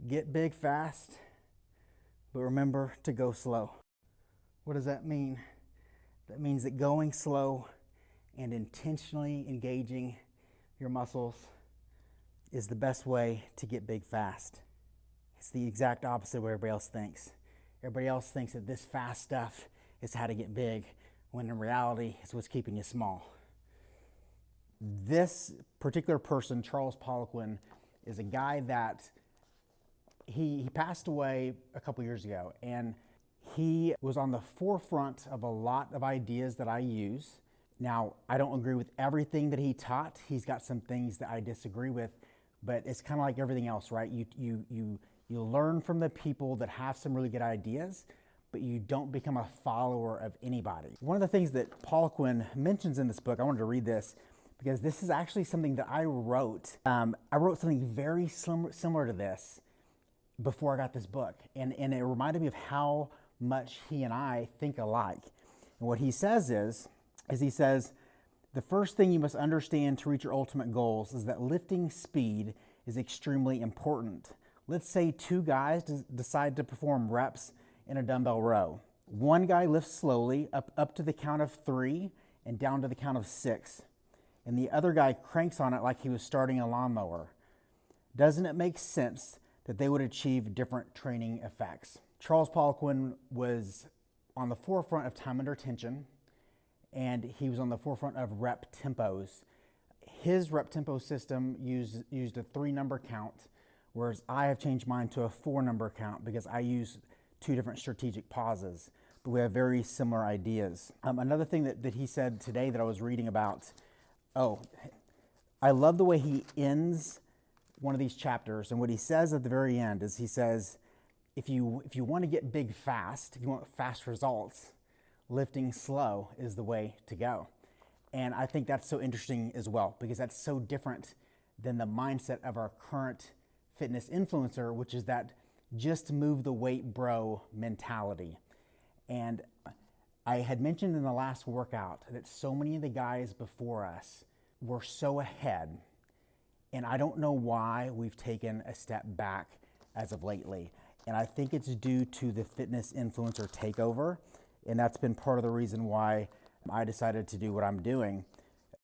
Get big fast, but remember to go slow. What does that mean? That means that going slow and intentionally engaging your muscles is the best way to get big fast. It's the exact opposite of what everybody else thinks. Everybody else thinks that this fast stuff is how to get big, when in reality, it's what's keeping you small. This particular person, Charles Poliquin, is a guy that he passed away a couple years ago, and he was on the forefront of a lot of ideas that I use. Now, I don't agree with everything that he taught. He's got some things that I disagree with, but it's kind of like everything else, right? You learn from the people that have some really good ideas, but you don't become a follower of anybody. One of the things that Poliquin mentions in this book, I wanted to read this because this is actually something that I wrote. I wrote something very similar to this before I got this book, and it reminded me of how much he and I think alike. And what he says is he says, the first thing you must understand to reach your ultimate goals is that lifting speed is extremely important. Let's say two guys decide to perform reps in a dumbbell row. One guy lifts slowly up to the count of 3 and down to the count of 6. And the other guy cranks on it like he was starting a lawnmower. Doesn't it make sense that they would achieve different training effects? Charles Poliquin was on the forefront of time under tension, and he was on the forefront of rep tempos. His rep tempo system used a 3-number count, whereas I have changed mine to a 4-number count because I use 2 different strategic pauses, but we have very similar ideas. Another thing that he said today that I was reading about, I love the way he ends one of these chapters, and what he says at the very end is he says, if you want to get big fast, if you want fast results, lifting slow is the way to go. And I think that's so interesting as well, because that's so different than the mindset of our current fitness influencer, which is that just move the weight, bro mentality. And I had mentioned in the last workout that so many of the guys before us were so ahead, and I don't know why we've taken a step back as of lately. And I think it's due to the fitness influencer takeover, and that's been part of the reason why I decided to do what I'm doing.